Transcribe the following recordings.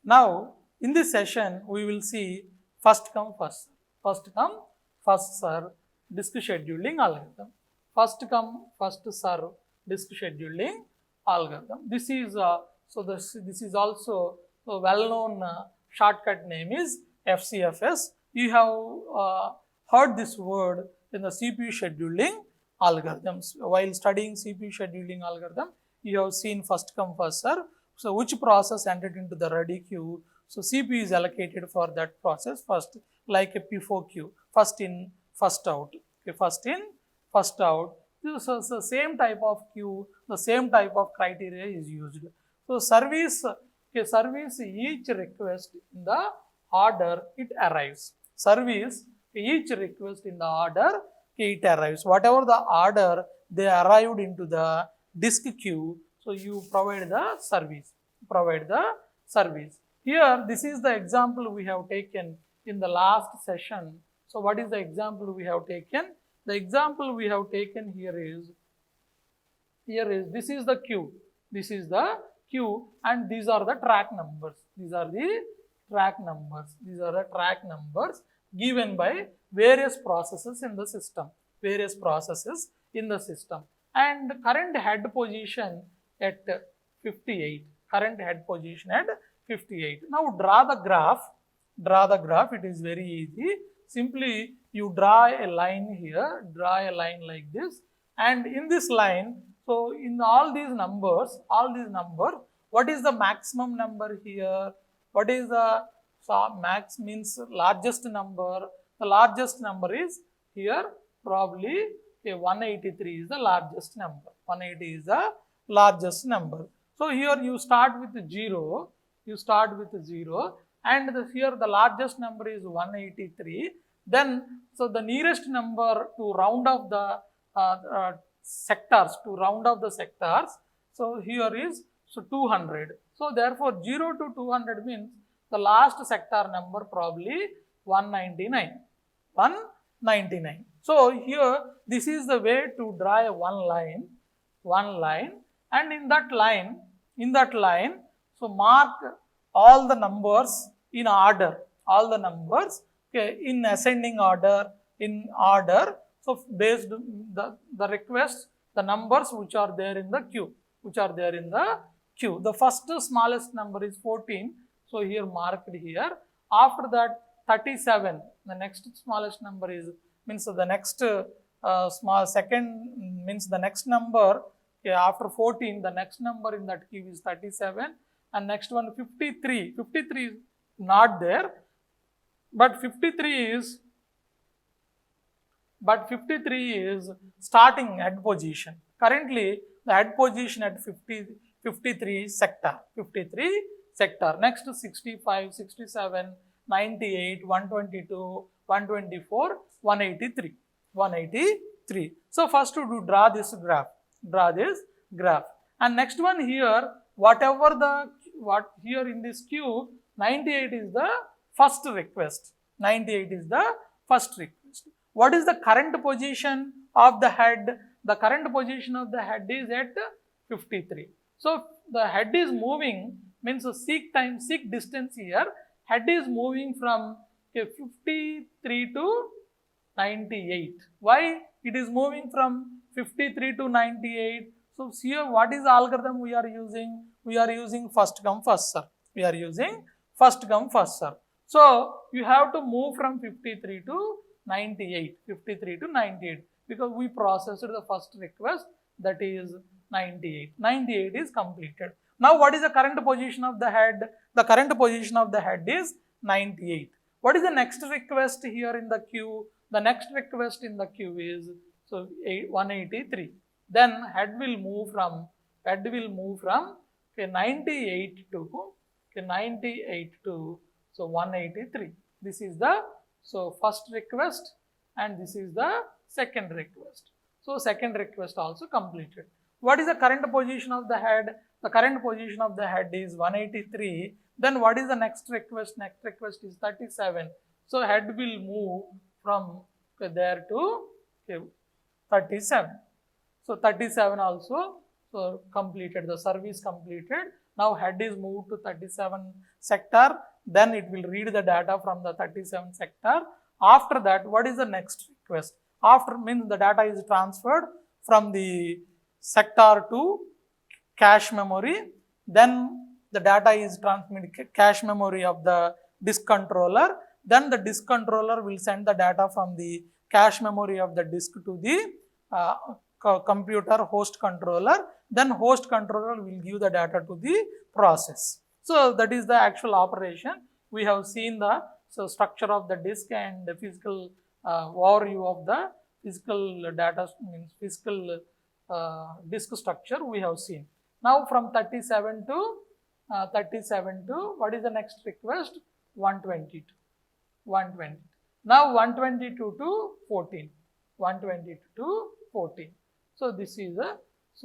Now, in this session, we will see first come, first serve disk scheduling algorithm. First come, first serve disk scheduling algorithm. This is this is also a well-known shortcut name is FCFS. You have heard this word in the CPU scheduling algorithms. While studying CPU scheduling algorithm, you have seen first come, first serve. So, which process entered into the ready queue? So, CPU is allocated for that process first, like a FIFO queue, first in, first out. Okay, first in, first out. So, same type of queue, the same type of criteria is used. So, service each request in the order it arrives. Service each request in the order it arrives. Whatever the order they arrived into the disk queue, so you provide the service. Here, this is the example we have taken in the last session. So, what is the example we have taken? The example we have taken here is this is the queue. This is the queue, and these are the track numbers. These are the track numbers given by various processes in the system. And current head position at 58. Now draw the graph. It is very easy. Simply you draw a line here, like this, and in this line, so in all these numbers, what is the maximum number here? What is the max means largest number? The largest number is here, probably 183 is the largest number. 180 is the largest number. So here you start with 0. And here the largest number is 183. Then, so the nearest number to round off the sectors, so here is 200. So therefore 0 to 200 means the last sector number probably 199. So here this is the way to draw a one line, and in that line, so mark all the numbers in order, in ascending order, So based the request, the numbers which are there in the queue, The first smallest number is 14. So here marked here. After that 37, the next smallest number is means the next small second means the next number. Okay, after 14, the next number in that queue is 37, and next one 53. 53 is not there, but 53 is starting head position. Currently, the head position at 53 sector. Next 65, 67, 98, 122, 124, 183. So first to draw this graph. And next one here, here in this queue, 98 is the first request. What is the current position of the head? The current position of the head is at 53. So the head is moving, means seek distance here. Head is moving from 53 to 98. Why it is moving from 53 to 98? So here what is the algorithm we are using? We are using first come, first serve. So you have to move from 53 to 98. Because we processed the first request, that is 98. 98 is completed. Now what is the current position of the head? The current position of the head is 98. What is the next request here in the queue? The next request in the queue is 183. Then head will move from 98 to 183. This is the first request, and this is the second request. So second request also completed. What is the current position of the head? The current position of the head is 183. Then what is the next request? Next request is 37. So head will move from there to 37. So 37 also so completed, the service completed. Now head is moved to 37 sector, then it will read the data from the 37 sector. After that, what is the next request? After means the data is transferred from the sector to cache memory, then the data is transmitted cache memory of the disk controller, then the disk controller will send the data from the cache memory of the disk to the computer host controller, then host controller will give the data to the process. So that is the actual operation. We have seen the structure of the disk and the physical overview of the physical data, means physical disk structure we have seen. Now from 37 to what is the next request? 122. 120. Now 122 to 14. 122 to 14. So this is a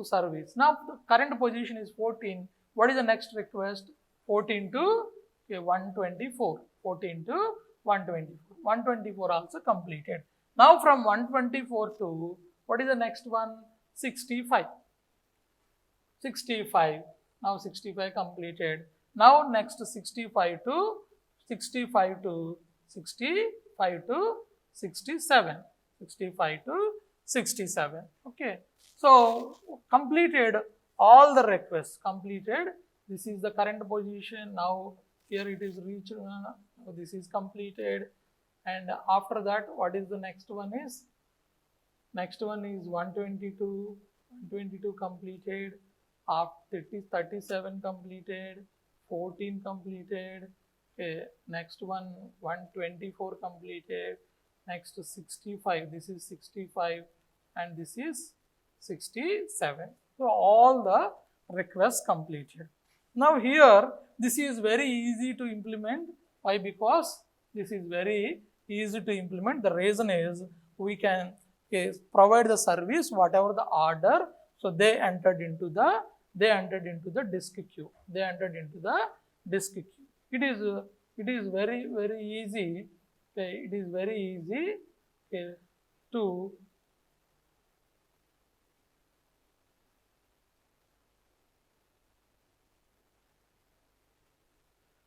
service. Now the current position is 14. What is the next request? 14 to 124. 14 to 124. 124 also completed. Now from 124 to what is the next one? 65. 65. Now 65 completed. Now next 65 to 65 to 65 to 67. 65 to 67. Okay. So completed all the requests. Completed. This is the current position. Now here it is reached. This is completed. And after that, what is the next one is? Next one is 122. 122 completed. After it is 37 completed. 14 completed. Okay. Next one 124 completed. Next 65. This is 65 and this is 67. So all the requests completed. Now here this is very easy to implement. Why? Because this is very easy to implement. The reason is we can provide the service whatever the order. So they entered into the disk queue. They entered into the disk queue. It is very easy. Okay, it is very easy to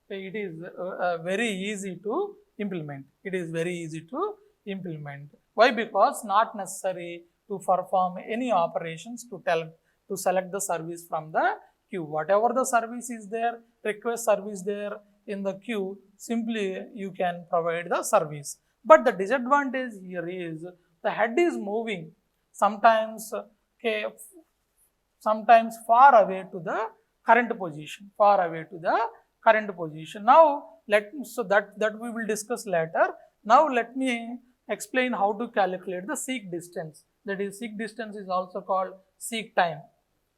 it is very easy to implement. It is very easy to implement. Why? Because not necessary to perform any operations to select the service from the queue. Whatever the service is there, request service there in the queue, simply you can provide the service. But the disadvantage here is the head is moving sometimes sometimes far away to the current position, Now that we will discuss later. Now let me explain how to calculate the seek distance. That is, seek distance is also called seek time.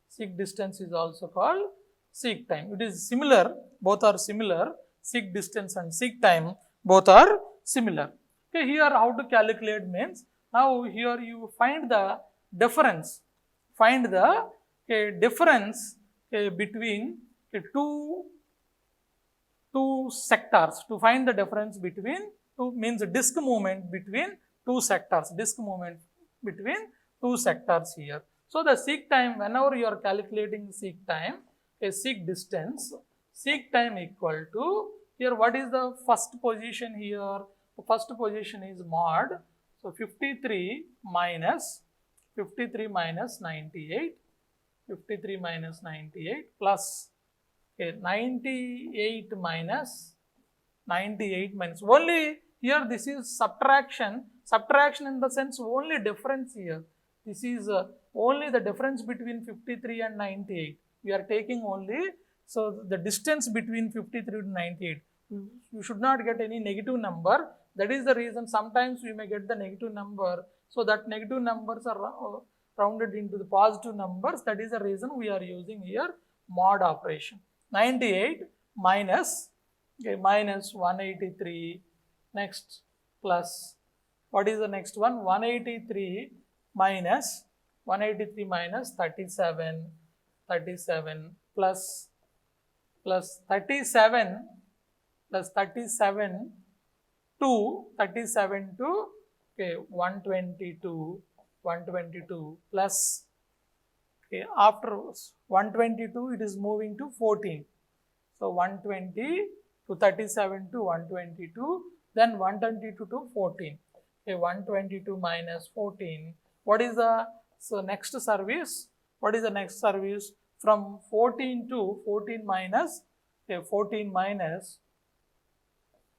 Seek distance is also called seek time. It is similar, both are similar. Seek distance and seek time both are similar. Okay, here how to calculate means, now here you find the difference. Find the difference between two sectors. To find the difference between two means disk movement between two sectors. Disk movement between two sectors here. So the seek time, whenever you are calculating seek time, seek distance, seek time equal to, here what is the first position here? The first position is mod. So 53 minus 98, 53 minus 98 plus 98 minus only here this is subtraction in the sense only difference here. This is only the difference between 53 and 98. We are taking only, so the distance between 53 to 98. You should not get any negative number. That is the reason sometimes we may get the negative number. So that negative numbers are rounded into the positive numbers. That is the reason we are using here mod operation. 98 minus 183, next plus, what is the next one? 183 minus 37 plus 37 to 122 plus Okay, after 122 it is moving to 14. So 120 to 37 to 122, then 122 to 14. Okay, 122 minus 14. What is the next service? What is the next service? From 14 to 14 minus 14 minus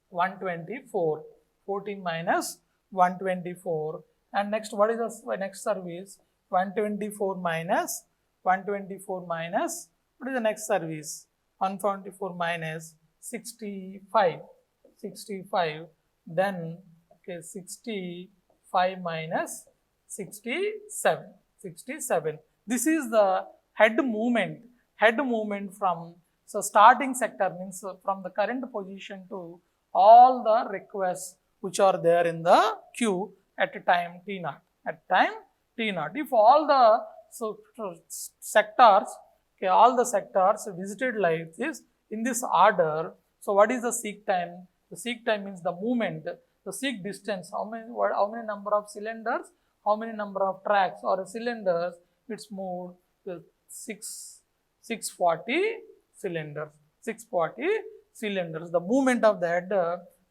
124. 14 minus 124. And next, what is the next service? 124 minus 124 minus, what is the next service? 124 minus 65. 65. Then, okay, 65 minus 67. 67. This is the head movement. Head movement from, so starting sector means from the current position to all the requests which are there in the queue at a time T0. At time T0. If all the sectors, okay, all the sectors visited like this in this order, so what is the seek time? The seek time means the movement, the seek distance, how many number of cylinders, how many number of tracks or cylinders it's moved with 640 cylinders. 640 cylinders. The movement of the head,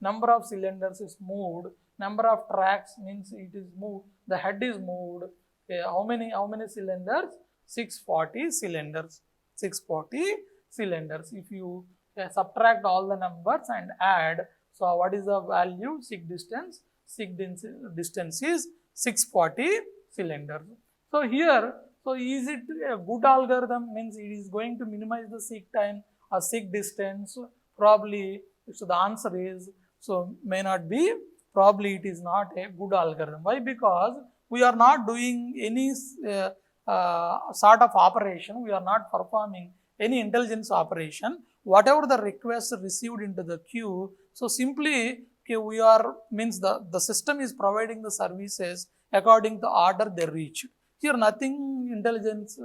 number of cylinders is moved, number of tracks means it is moved, the head is moved. Okay, how many cylinders? 640 cylinders. 640 cylinders. If you subtract all the numbers and add, so what is the value? Seek distance. Seek distance is 640 cylinders. So here, so is it a good algorithm? Means it is going to minimize the seek time or seek distance? Probably, so the answer is, so may not be, probably it is not a good algorithm. Why? Because we are not doing any sort of operation, we are not performing any intelligence operation. Whatever the request received into the queue, so simply, okay, we are, means the system is providing the services according to the order they reach. Here nothing intelligence,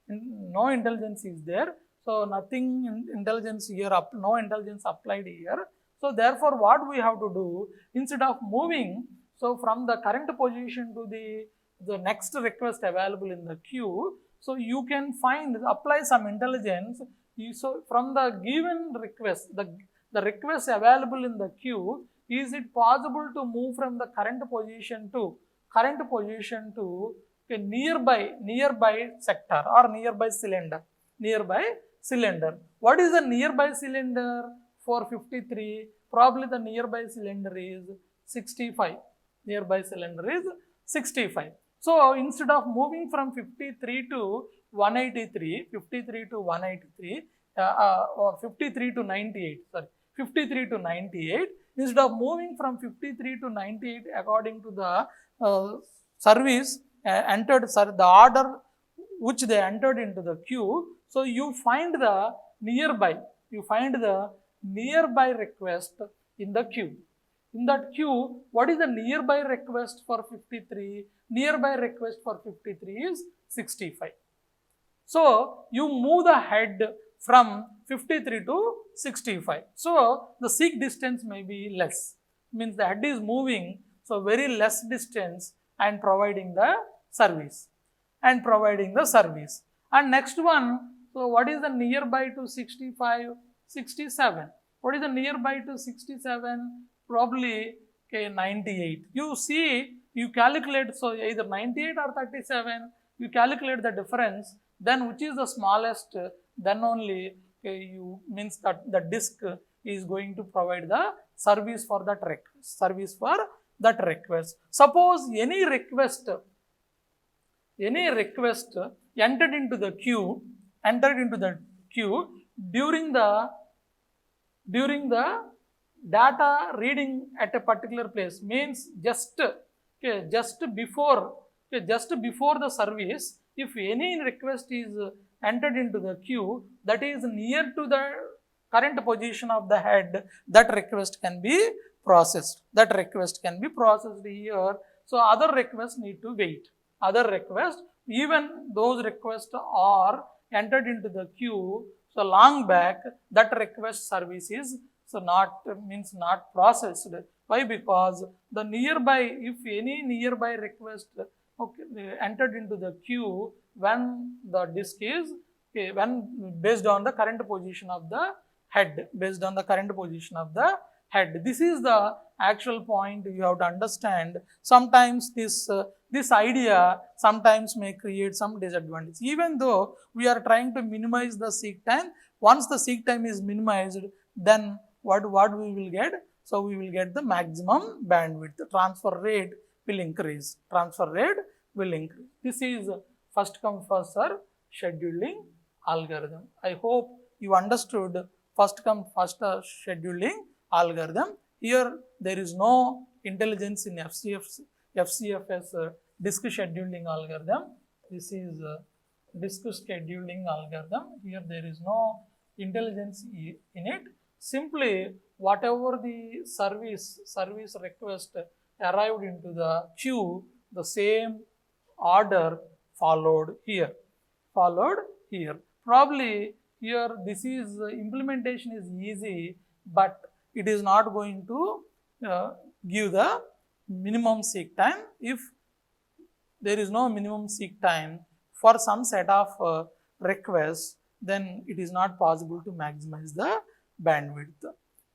no intelligence is there. So nothing intelligence here, no intelligence applied here. So therefore what we have to do, instead of moving, so from the current position to the next request available in the queue, so you can apply some intelligence. So from the given request, the request available in the queue, is it possible to move from the current position to a nearby sector or nearby cylinder? What is the nearby cylinder for 53? Probably the nearby cylinder is 65. Nearby cylinder is 65. So instead of moving from 53 to 183, 53 to 183, or 53 to 98, sorry, 53 to 98, instead of moving from 53 to 98 according to the service the order which they entered into the queue, so you find the nearby request in the queue. In that queue, what is the nearby request for 53? Nearby request for 53 is 65. So you move the head from 53 to 65. So the seek distance may be less. Means the head is moving, so very less distance and providing the service. And next one, so what is the nearby to 65? 67. What is the nearby to 67? Probably, okay, 98. You see, you calculate, so either 98 or 37, you calculate the difference, then which is the smallest, then only, okay, you means that the disk is going to provide the service for that request. Suppose any request entered into the queue during the data reading at a particular place, means just before the service, if any request is entered into the queue that is near to the current position of the head, that request can be processed. Here. So other requests need to wait. Even those requests are entered into the queue, so long back, that request service is not processed. Why? Because the nearby, if any nearby request okay, entered into the queue when the disk is, okay, when based on the current position of the head, based on the current position of the head. This is the actual point you have to understand. Sometimes this idea sometimes may create some disadvantage. Even though we are trying to minimize the seek time, once the seek time is minimized, then what we will get? So we will get the maximum bandwidth. The transfer rate will increase. Transfer rate will increase. This is first come first serve scheduling algorithm. I hope you understood first come first scheduling algorithm. Here there is no intelligence in FCFS disk scheduling algorithm. This is disk scheduling algorithm. Here there is no intelligence in it. Simply whatever the service request arrived into the queue, the same order followed here. Probably here this is implementation is easy, but it is not going to give the minimum seek time. If there is no minimum seek time for some set of requests, then it is not possible to maximize the bandwidth.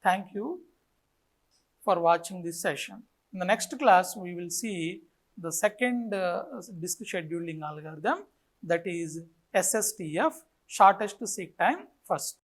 Thank you for watching this session. In the next class, we will see the second disk scheduling algorithm, that is SSTF, shortest seek time first.